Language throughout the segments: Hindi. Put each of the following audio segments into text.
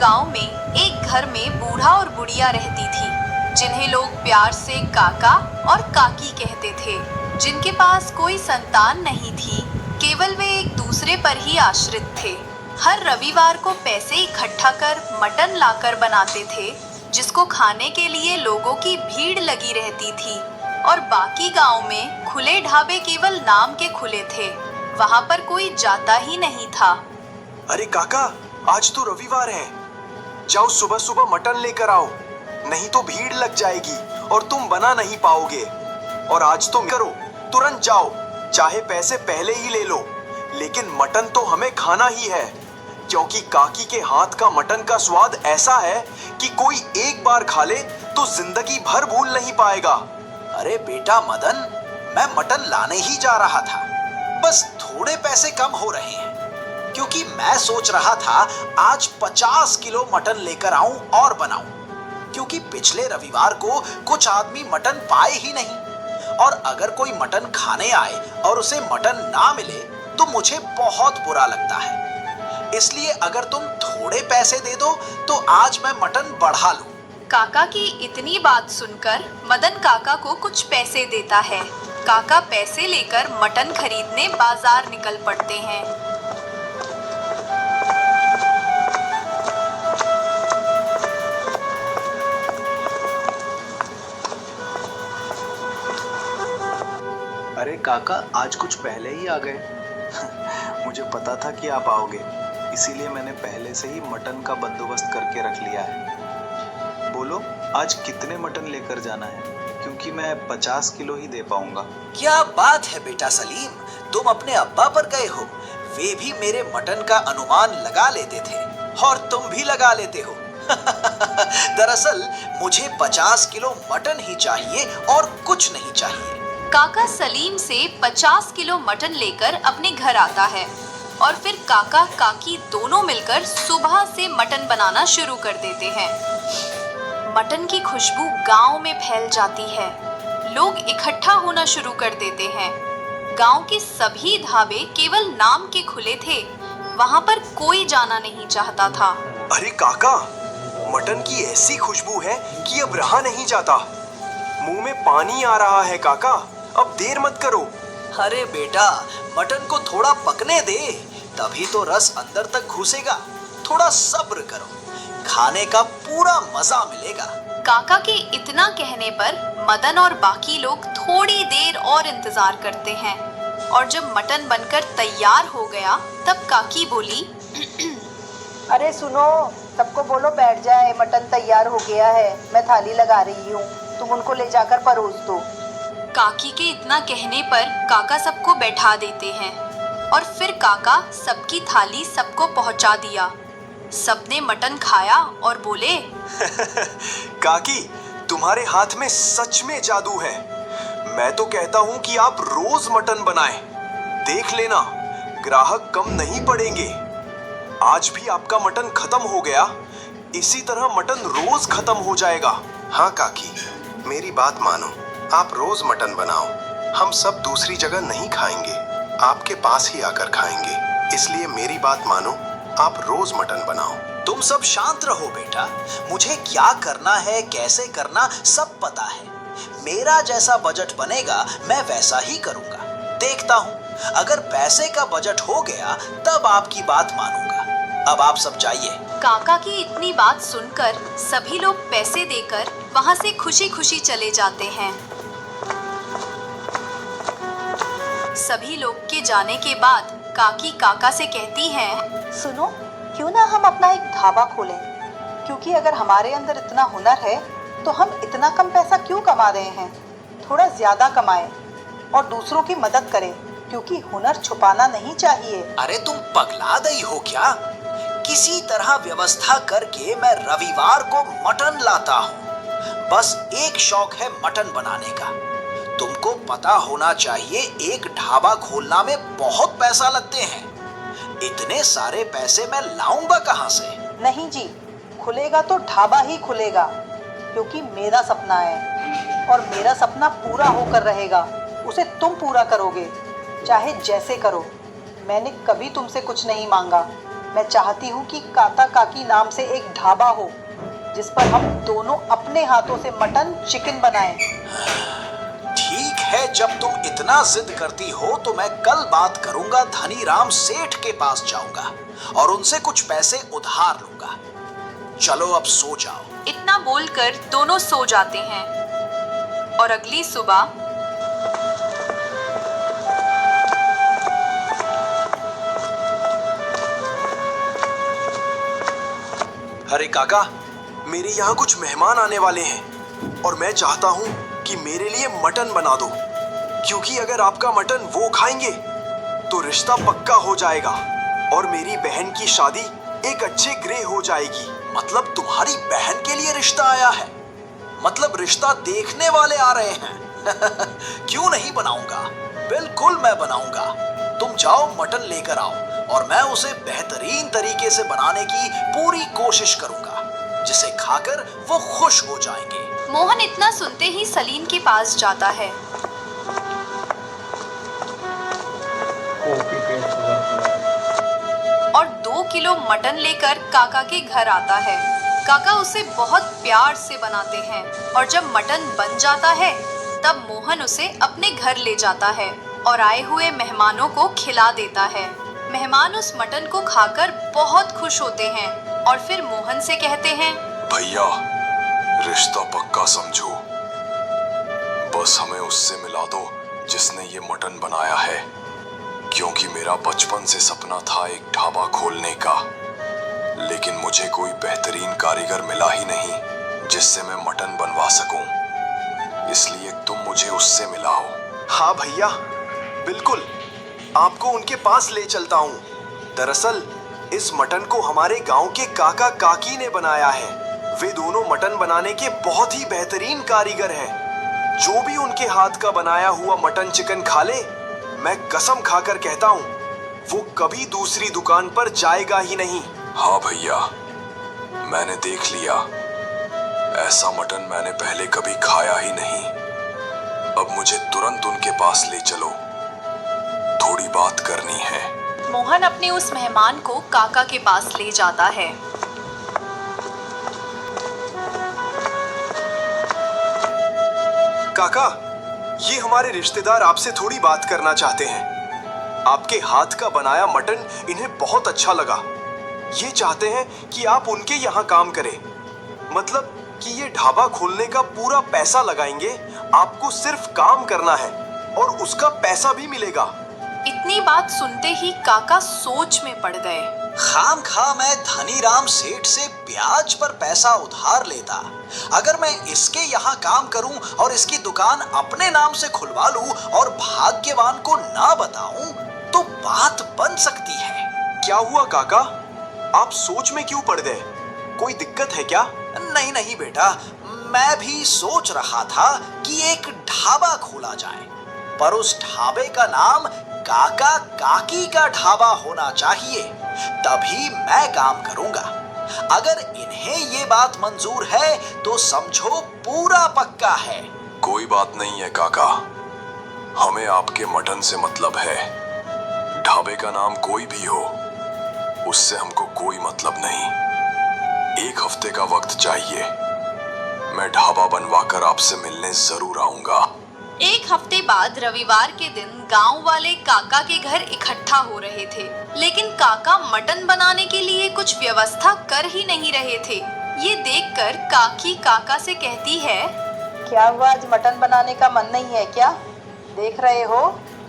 गांव में एक घर में बूढ़ा और बुढ़िया रहती थी, जिन्हें लोग प्यार से काका और काकी कहते थे। जिनके पास कोई संतान नहीं थी, केवल वे एक दूसरे पर ही आश्रित थे। हर रविवार को पैसे इकट्ठा कर मटन लाकर बनाते थे, जिसको खाने के लिए लोगों की भीड़ लगी रहती थी। और बाकी गांव में खुले ढाबे केवल नाम के खुले थे, वहां पर कोई जाता ही नहीं था। अरे काका, आज तो रविवार है, जाओ सुबह सुबह मटन लेकर आओ, नहीं तो भीड़ लग जाएगी और तुम बना नहीं पाओगे। और आज तो करो, तुरंत जाओ, चाहे पैसे पहले ही ले लो, लेकिन मटन तो हमें खाना ही है, क्योंकि काकी के हाथ का मटन का स्वाद ऐसा है कि कोई एक बार खा ले तो जिंदगी भर भूल नहीं पाएगा। अरे बेटा मदन, मैं मटन लाने ही जा रहा था, बस थोड़े पैसे कम हो रहे हैं, क्योंकि मैं सोच रहा था आज 50 किलो मटन लेकर आऊं और बनाऊं, क्योंकि पिछले रविवार को कुछ आदमी मटन पाए ही नहीं, और अगर कोई मटन खाने आए और उसे मटन ना मिले तो मुझे बहुत बुरा लगता है। इसलिए अगर तुम थोड़े पैसे दे दो तो आज मैं मटन बढ़ा लूं। काका की इतनी बात सुनकर मदन काका को कुछ पैसे देता है। काका पैसे लेकर मटन खरीदने बाजार निकल पड़ते हैं। अरे काका, आज कुछ पहले ही आ गए। मुझे पता था कि आप आओगे, इसीलिए मैंने पहले से ही मटन का बंदोबस्त करके रख लिया है। बोलो, आज कितने मटन लेकर जाना है, क्योंकि मैं 50 किलो ही दे पाऊंगा। क्या बात है बेटा सलीम, तुम अपने अब्बा पर गए हो। वे भी मेरे मटन का अनुमान लगा लेते थे और तुम भी लगा लेते हो। दरअसल मुझे 50 किलो मटन ही चाहिए और कुछ नहीं चाहिए। काका सलीम से 50 किलो मटन लेकर अपने घर आता है और फिर काका काकी दोनों मिलकर सुबह से मटन बनाना शुरू कर देते हैं। मटन की खुशबू गांव में फैल जाती है, लोग इकट्ठा होना शुरू कर देते हैं। गांव के सभी ढाबे केवल नाम के खुले थे, वहां पर कोई जाना नहीं चाहता था। अरे काका, मटन की ऐसी खुशबू है कि अब रहा नहीं जाता, मुंह में पानी आ रहा है। काका, अब देर मत करो। अरे बेटा, मटन को थोड़ा पकने दे, तभी तो रस अंदर तक घुसेगा। थोड़ा सब्र करो, खाने का पूरा मजा मिलेगा। काका के इतना कहने पर मदन और बाकी लोग थोड़ी देर और इंतजार करते हैं, और जब मटन बनकर तैयार हो गया तब काकी बोली, अरे सुनो, सबको बोलो बैठ जाए, मटन तैयार हो गया है, मैं थाली लगा रही हूँ, तुम उनको ले जाकर परोस दो। काकी के इतना कहने पर काका सबको बैठा देते हैं और फिर काका सबकी थाली सबको पहुंचा दिया। सबने मटन खाया और बोले, काकी, तुम्हारे हाथ में सच में जादू है। मैं तो कहता हूँ कि आप रोज मटन बनाएं, देख लेना ग्राहक कम नहीं पड़ेंगे। आज भी आपका मटन खत्म हो गया, इसी तरह मटन रोज खत्म हो जाएगा। हाँ काकी, मेरी बात मानो, आप रोज मटन बनाओ, हम सब दूसरी जगह नहीं खाएंगे, आपके पास ही आकर खाएंगे। इसलिए मेरी बात मानो, आप रोज मटन बनाओ। तुम सब शांत रहो बेटा, मुझे क्या करना है, कैसे करना सब पता है। मेरा जैसा बजट बनेगा मैं वैसा ही करूंगा। देखता हूँ, अगर पैसे का बजट हो गया तब आपकी बात मानूंगा। अब आप सब जाइए। काका की इतनी बात सुनकर सभी लोग पैसे देकर वहां से खुशी खुशी चले जाते हैं। सभी लोग के जाने के बाद काकी काका से कहती हैं, सुनो, क्यों ना हम अपना एक ढाबा खोलें, क्योंकि अगर हमारे अंदर इतना हुनर है तो हम इतना कम पैसा क्यों कमा रहे हैं। थोड़ा ज्यादा कमाएं और दूसरों की मदद करें, क्योंकि हुनर छुपाना नहीं चाहिए। अरे तुम पगला गई हो क्या? किसी तरह व्यवस्था करके मैं रविवार को मटन लाता हूँ। बस एक शौक है मटन बनाने का। तुमको पता होना चाहिए, एक ढाबा खोलना में बहुत पैसा लगते हैं। इतने सारे पैसे मैं लाऊंगा कहाँ से? नहीं जी, खुलेगा तो ढाबा ही खुलेगा, क्योंकि मेरा सपना है और मेरा सपना पूरा होकर रहेगा। उसे तुम पूरा करोगे, चाहे जैसे करो। मैंने कभी तुमसे कुछ नहीं मांगा, मैं चाहती हूँ कि काका काकी नाम से एक ढाबा हो जिस पर हम दोनों अपने हाथों से मटन चिकन बनाएं। ठीक है, जब तुम इतना जिद करती हो तो मैं कल बात करूंगा। धनीराम सेठ के पास जाऊंगा और उनसे कुछ पैसे उधार लूंगा। चलो अब सो जाओ। इतना बोलकर दोनों सो जाते हैं और अगली सुबह अरे काका, मेरे यहाँ कुछ मेहमान आने वाले हैं और मैं चाहता हूँ कि मेरे लिए मटन बना दो, क्योंकि अगर आपका मटन वो खाएंगे तो रिश्ता पक्का हो जाएगा और मेरी बहन की शादी एक अच्छे ग्रे हो जाएगी। मतलब तुम्हारी बहन के लिए रिश्ता आया है? मतलब रिश्ता देखने वाले आ रहे हैं? क्यों नहीं बनाऊंगा, बिल्कुल मैं बनाऊंगा। तुम जाओ मटन लेकर आओ और मैं उसे बेहतरीन तरीके से बनाने की पूरी कोशिश करूंगा, जिसे खाकर वो खुश हो जाएंगे। मोहन इतना सुनते ही सलीम के पास जाता है और 2 किलो मटन लेकर काका के घर आता है। काका उसे बहुत प्यार से बनाते हैं और जब मटन बन जाता है तब मोहन उसे अपने घर ले जाता है और आए हुए मेहमानों को खिला देता है। मेहमान उस मटन को खाकर बहुत खुश होते हैं और फिर मोहन से कहते हैं, भैया, रिश्ता पक्का समझो, बस हमें उससे मिला दो जिसने ये मटन बनाया है, क्योंकि मेरा बचपन से सपना था एक ढाबा खोलने का, लेकिन मुझे कोई बेहतरीन कारीगर मिला ही नहीं जिससे मैं मटन बनवा सकूं, इसलिए तुम मुझे उससे मिलाओ। हाँ भैया, बिल्कुल, आपको उनके पास ले चलता हूँ। दरअसल इस मटन को हमारे गांव के काका काकी ने बनाया है। वे दोनों मटन बनाने के बहुत ही बेहतरीन कारीगर हैं। जो भी उनके हाथ का बनाया हुआ मटन चिकन खा ले, मैं कसम खाकर कहता हूँ वो कभी दूसरी दुकान पर जाएगा ही नहीं। हाँ भैया, मैंने देख लिया, ऐसा मटन मैंने पहले कभी खाया ही नहीं। अब मुझे तुरंत उनके पास ले चलो, थोड़ी बात करनी है। मोहन अपने उस मेहमान को काका के पास ले जाता है। काका, ये हमारे रिश्तेदार आपसे थोड़ी बात करना चाहते हैं। आपके हाथ का बनाया मटन इन्हें बहुत अच्छा लगा। ये चाहते हैं कि आप उनके यहाँ काम करें, मतलब कि ये ढाबा खोलने का पूरा पैसा लगाएंगे। आपको सिर्फ काम करना है और उसका पैसा भी मिलेगा। इतनी बात सुनते ही काका सोच में पड़ गए। खामखा मैं धनीराम सेठ से ब्याज पर पैसा उधार लेता। अगर मैं इसके यहाँ काम करूं और इसकी दुकान अपने नाम से खुलवा लूं और भाग्यवान को ना बताऊं तो बात बन सकती है। क्या हुआ काका, आप सोच में क्यों पड़ गए? कोई दिक्कत है क्या? नहीं नहीं बेटा, मैं भी सोच रहा था कि एक ढाबा खोला जाए, पर उस ढाबे का नाम काका काकी का ढाबा होना चाहिए, तभी मैं काम करूंगा। अगर इन्हें ये बात मंजूर है तो समझो पूरा पक्का है। कोई बात नहीं है काका, हमें आपके मटन से मतलब है। ढाबे का नाम कोई भी हो, उससे हमको कोई मतलब नहीं। 1 हफ्ते का वक्त चाहिए, मैं ढाबा बनवाकर आपसे मिलने जरूर आऊंगा। 1 हफ्ते बाद रविवार के दिन गांव वाले काका के घर इकट्ठा हो रहे थे, लेकिन काका मटन बनाने के लिए कुछ व्यवस्था कर ही नहीं रहे थे। ये देखकर काकी काका से कहती है, क्या हुआ, आज मटन बनाने का मन नहीं है क्या? देख रहे हो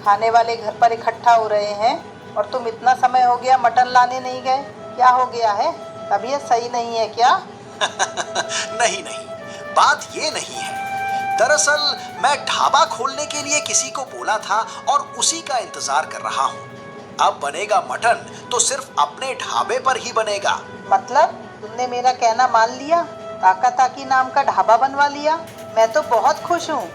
खाने वाले घर पर इकट्ठा हो रहे हैं और तुम इतना समय हो गया मटन लाने नहीं गए। क्या हो गया है, तबीयत सही नहीं है क्या? नहीं नहीं, बात ये नहीं है। दरअसल मैं ढाबा खोलने के लिए किसी को बोला था और उसी का इंतजार कर रहा हूँ। अब बनेगा मटन तो सिर्फ अपने ढाबे पर ही बनेगा। मतलब तुमने मेरा कहना मान लिया, काका ताकी नाम का ढाबा बनवा लिया? मैं तो बहुत खुश हूँ।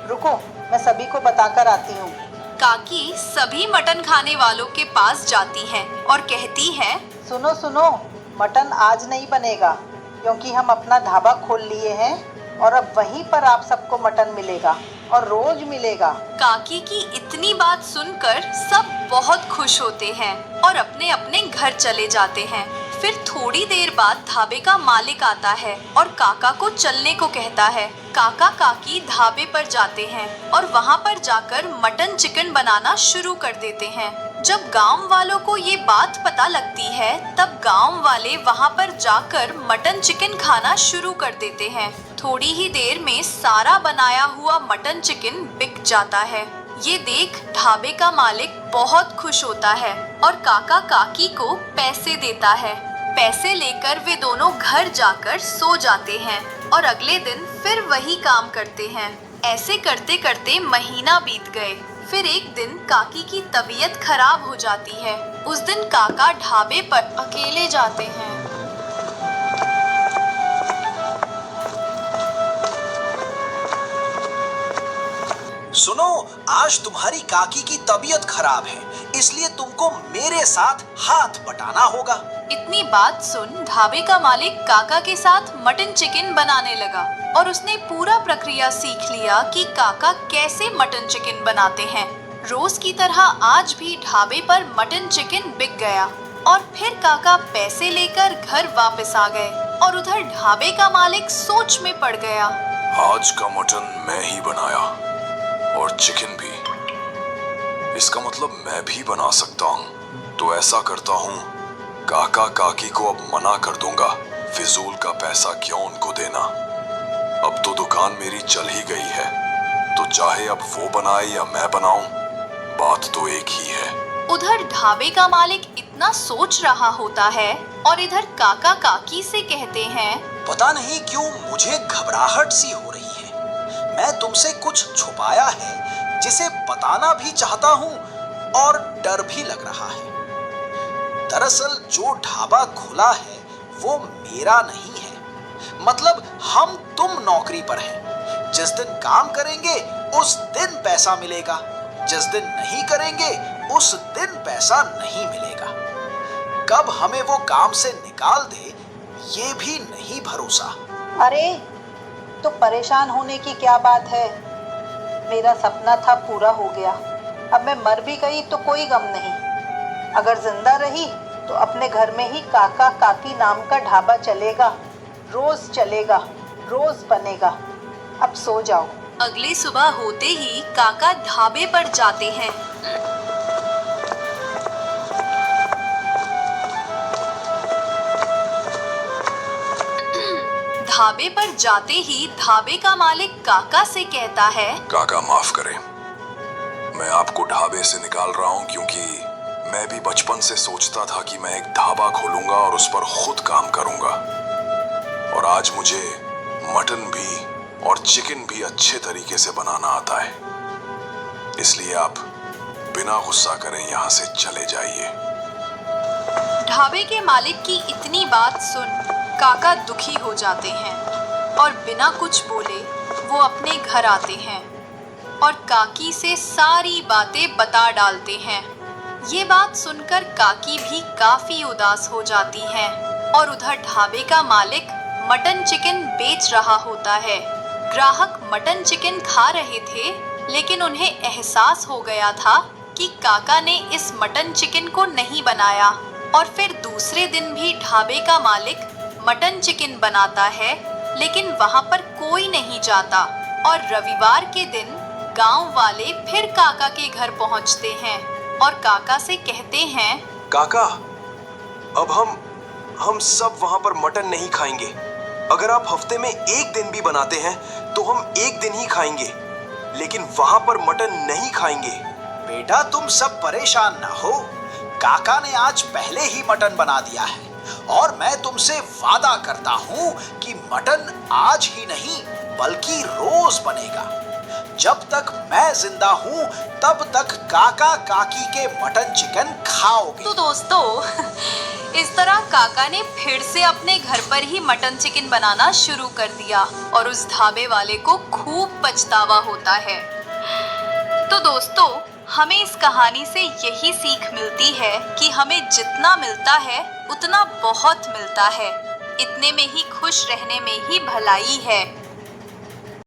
रुको, मैं सभी को बताकर आती हूँ। काकी सभी मटन खाने वालों के पास जाती हैं और कहती हैं, सुनो सुनो, मटन आज नहीं बनेगा क्योंकि हम अपना ढाबा खोल लिए हैं और अब वहीं पर आप सबको मटन मिलेगा और रोज मिलेगा। काकी की इतनी बात सुनकर सब बहुत खुश होते हैं और अपने अपने घर चले जाते हैं। फिर थोड़ी देर बाद ढाबे का मालिक आता है और काका को चलने को कहता है। काका काकी ढाबे पर जाते हैं और वहाँ पर जाकर मटन चिकन बनाना शुरू कर देते हैं। जब गांव वालों को ये बात पता लगती है तब गांव वाले वहाँ पर जाकर मटन चिकन खाना शुरू कर देते हैं। थोड़ी ही देर में सारा बनाया हुआ मटन चिकन बिक जाता है। ये देख ढाबे का मालिक बहुत खुश होता है और काका काकी को पैसे देता है। पैसे लेकर वे दोनों घर जाकर सो जाते हैं और अगले दिन फिर वही काम करते हैं। ऐसे करते करते महीना बीत गए। फिर एक दिन काकी की तबीयत खराब हो जाती है। उस दिन काका ढाबे पर अकेले जाते हैं। सुनो, आज तुम्हारी काकी की तबीयत खराब है, इसलिए तुमको मेरे साथ हाथ बटाना होगा। इतनी बात सुन ढाबे का मालिक काका के साथ मटन चिकन बनाने लगा और उसने पूरा प्रक्रिया सीख लिया कि काका कैसे मटन चिकन बनाते हैं। रोज की तरह आज भी ढाबे पर मटन चिकन बिक गया और फिर काका पैसे लेकर घर वापस आ गए और उधर ढाबे का मालिक सोच में पड़ गया। आज का मटन मैं ही बनाया और चिकन भी। इसका मतलब मैं भी बना सकता हूँ। तो ऐसा करता हूँ, काका काकी को अब मना कर दूंगा। फिजूल का पैसा क्यों उनको देना। अब तो दुकान मेरी चल ही गई है, तो चाहे अब वो बनाए या मैं बनाऊं, बात तो एक ही है। उधर ढाबे का मालिक इतना सोच रहा होता है और इधर काका काकी से कहते हैं, पता नहीं क्यों मुझे घबराहट सी हो रही है। मैं तुमसे कुछ छुपाया है जिसे बताना भी चाहता हूँ और डर भी लग रहा है। दरअसल जो ढाबा खुला है वो मेरा नहीं है। मतलब हम तुम नौकरी पर हैं। जिस दिन काम करेंगे उस दिन पैसा मिलेगा, जिस दिन नहीं करेंगे उस दिन पैसा नहीं मिलेगा। कब हमें वो काम से निकाल दे ये भी नहीं भरोसा। अरे तो परेशान होने की क्या बात है। मेरा सपना था पूरा हो गया। अब मैं मर भी गई तो कोई गम नहीं। अगर जिंदा रही तो अपने घर में ही काका काकी नाम का ढाबा चलेगा। रोज चलेगा, रोज बनेगा। अब सो जाओ। अगली सुबह होते ही काका ढाबे पर जाते हैं। ढाबे पर जाते ही ढाबे का मालिक काका से कहता है, काका माफ करें, मैं आपको ढाबे से निकाल रहा हूँ क्योंकि मैं भी बचपन से सोचता था कि मैं एक ढाबा खोलूंगा और उस पर खुद काम करूंगा। और आज मुझे मटन भी और चिकन भी अच्छे तरीके से बनाना आता है। इसलिए आप बिना गुस्सा करें यहाँ से चले जाइए। ढाबे के मालिक की इतनी बात सुन काका दुखी हो जाते हैं और बिना कुछ बोले वो अपने घर आते हैं और काकी से सारी बातें बता डालते हैं। ये बात सुनकर काकी भी काफी उदास हो जाती हैं और उधर ढाबे का मालिक मटन चिकन बेच रहा होता है। ग्राहक मटन चिकन खा रहे थे, लेकिन उन्हें एहसास हो गया था कि काका ने इस मटन चिकन को नहीं बनाया। और फिर दूसरे दिन भी ढाबे का मालिक मटन चिकन बनाता है, लेकिन वहाँ पर कोई नहीं जाता। और रविवार के दिन गांव वाले फिर काका के घर पहुँचते हैं और काका से कहते हैं, काका, अब हम सब वहां पर मटन नहीं खाएंगे। अगर आप हफ्ते में एक दिन भी बनाते हैं तो हम एक दिन ही खाएंगे, लेकिन वहां पर मटन नहीं खाएंगे। बेटा तुम सब परेशान ना हो, काका ने आज पहले ही मटन बना दिया है और मैं तुमसे वादा करता हूँ कि मटन आज ही नहीं बल्कि रोज बनेगा। जब तक मैं जिंदा हूँ तब तक काका काकी के मटन चिकन खाओगे। तो दोस्तों इस तरह काका ने फिर से अपने घर पर ही मटन चिकन बनाना शुरू कर दिया और उस ढाबे वाले को खूब पछतावा होता है। तो दोस्तों हमें इस कहानी से यही सीख मिलती है कि हमें जितना मिलता है उतना बहुत मिलता है। इतने में ही खुश रहने में ही भलाई है।